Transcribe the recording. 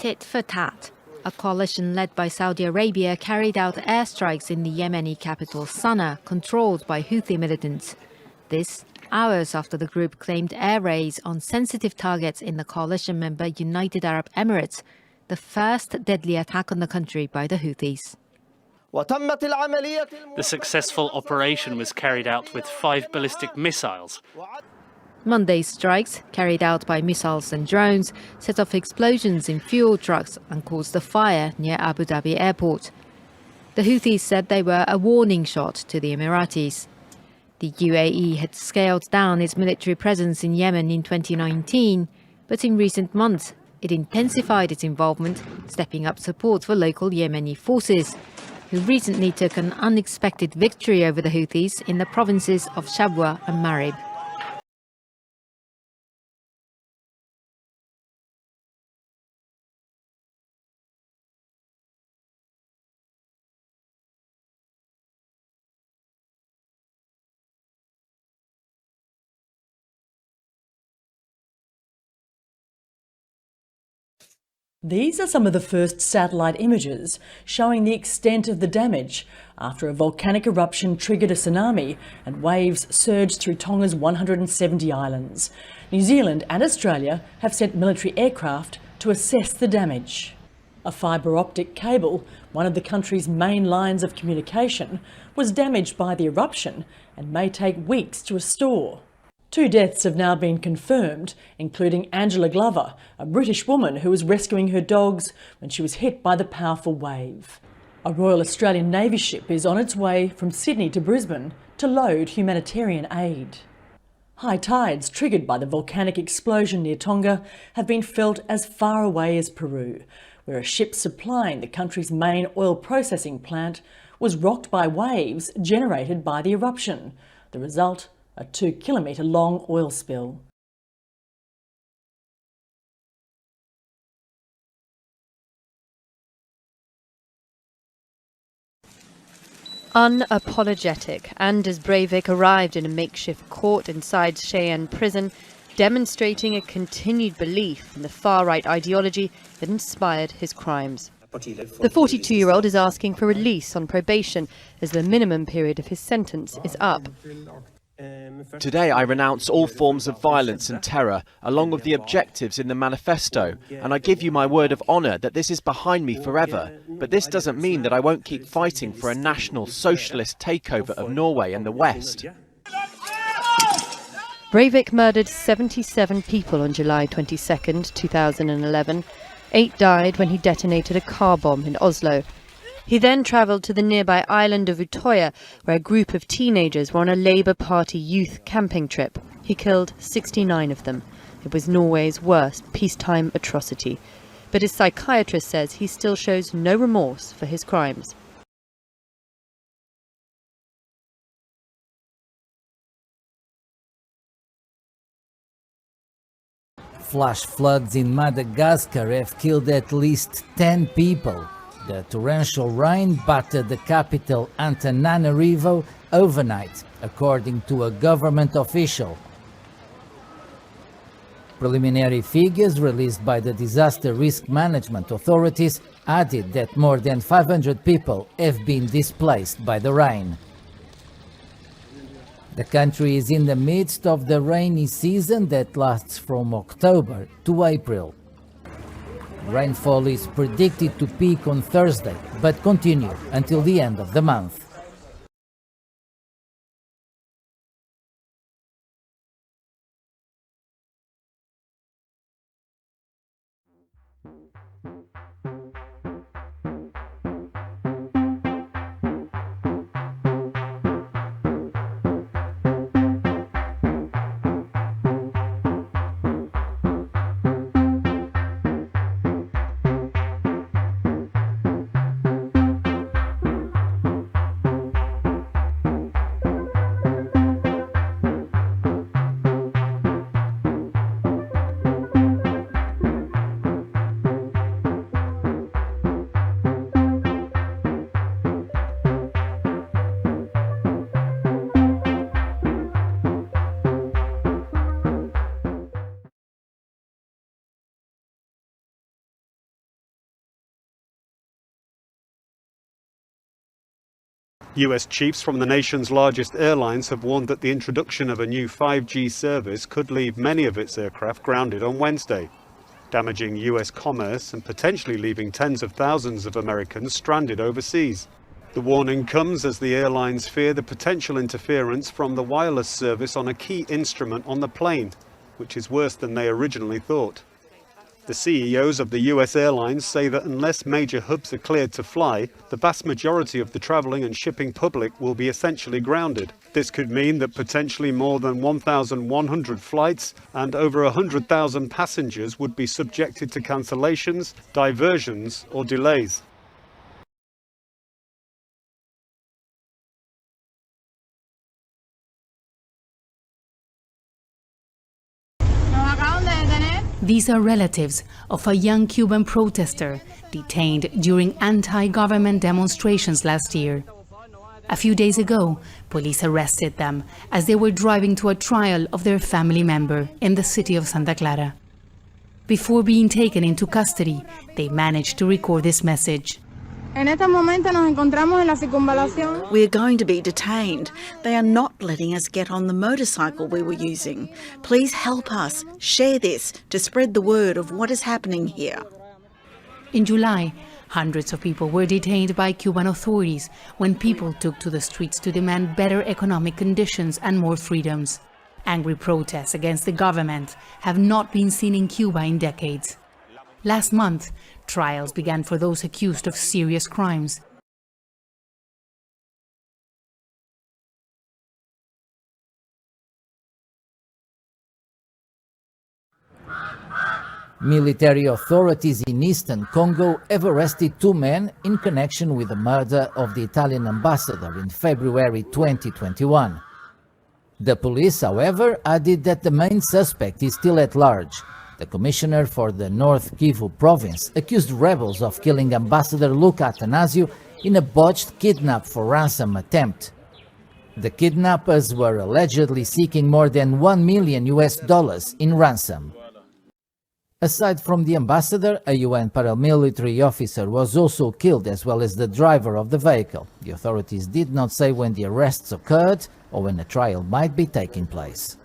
Tit for tat. A coalition led by Saudi Arabia carried out airstrikes in the Yemeni capital Sanaa, controlled by Houthi militants. This, hours after the group claimed air raids on sensitive targets in the coalition-member United Arab Emirates, the first deadly attack on the country by the Houthis. The successful operation was carried out with 5 ballistic missiles. Monday's strikes, carried out by missiles and drones, set off explosions in fuel trucks and caused a fire near Abu Dhabi airport. The Houthis said they were a warning shot to the Emiratis. The UAE had scaled down its military presence in Yemen in 2019, but in recent months it intensified its involvement, stepping up support for local Yemeni forces, who recently took an unexpected victory over the Houthis in the provinces of Shabwa and Marib. These are some of the first satellite images showing the extent of the damage after a volcanic eruption triggered a tsunami and waves surged through Tonga's 170 islands. New Zealand and Australia have sent military aircraft to assess the damage. A fibre optic cable, one of the country's main lines of communication, was damaged by the eruption and may take weeks to restore. 2 deaths have now been confirmed, including Angela Glover, a British woman who was rescuing her dogs when she was hit by the powerful wave. A Royal Australian Navy ship is on its way from Sydney to Brisbane to load humanitarian aid. High tides triggered by the volcanic explosion near Tonga have been felt as far away as Peru, where a ship supplying the country's main oil processing plant was rocked by waves generated by the eruption. The result, a 2-kilometre-long oil spill. Unapologetic, Anders Breivik arrived in a makeshift court inside Cheyenne prison, demonstrating a continued belief in the far-right ideology that inspired his crimes. The 42-year-old is asking for release on probation as the minimum period of his sentence is up. Today I renounce all forms of violence and terror, along with the objectives in the manifesto, and I give you my word of honour that this is behind me forever. But this doesn't mean that I won't keep fighting for a national socialist takeover of Norway and the West. Breivik murdered 77 people on July 22, 2011. 8 died when he detonated a car bomb in Oslo. He then travelled to the nearby island of Utøya, where a group of teenagers were on a Labour Party youth camping trip. He killed 69 of them. It was Norway's worst peacetime atrocity. But his psychiatrist says he still shows no remorse for his crimes. Flash floods in Madagascar have killed at least 10 people. The torrential rain battered the capital Antananarivo overnight, according to a government official. Preliminary figures released by the disaster risk management authorities added that more than 500 people have been displaced by the rain. The country is in the midst of the rainy season that lasts from October to April. Rainfall is predicted to peak on Thursday, but continue until the end of the month. US chiefs from the nation's largest airlines have warned that the introduction of a new 5G service could leave many of its aircraft grounded on Wednesday, damaging US commerce and potentially leaving tens of thousands of Americans stranded overseas. The warning comes as the airlines fear the potential interference from the wireless service on a key instrument on the plane, which is worse than they originally thought. The CEOs of the US airlines say that unless major hubs are cleared to fly, the vast majority of the travelling and shipping public will be essentially grounded. This could mean that potentially more than 1,100 flights and over 100,000 passengers would be subjected to cancellations, diversions or delays. These are relatives of a young Cuban protester detained during anti-government demonstrations last year. A few days ago, police arrested them as they were driving to a trial of their family member in the city of Santa Clara. Before being taken into custody, they managed to record this message. We are going to be detained. They are not letting us get on the motorcycle we were using. Please help us. Share this to spread the word of what is happening here. In July, hundreds of people were detained by Cuban authorities when people took to the streets to demand better economic conditions and more freedoms. Angry protests against the government have not been seen in Cuba in decades. Last month, trials began for those accused of serious crimes. Military authorities in eastern Congo have arrested 2 men in connection with the murder of the Italian ambassador in February 2021. The police, however, added that the main suspect is still at large. The commissioner for the North Kivu province accused rebels of killing Ambassador Luca Atanasio in a botched kidnap for ransom attempt. The kidnappers were allegedly seeking more than $1 million in ransom. Aside from the ambassador, a UN paramilitary officer was also killed, as well as the driver of the vehicle. The authorities did not say when the arrests occurred or when a trial might be taking place.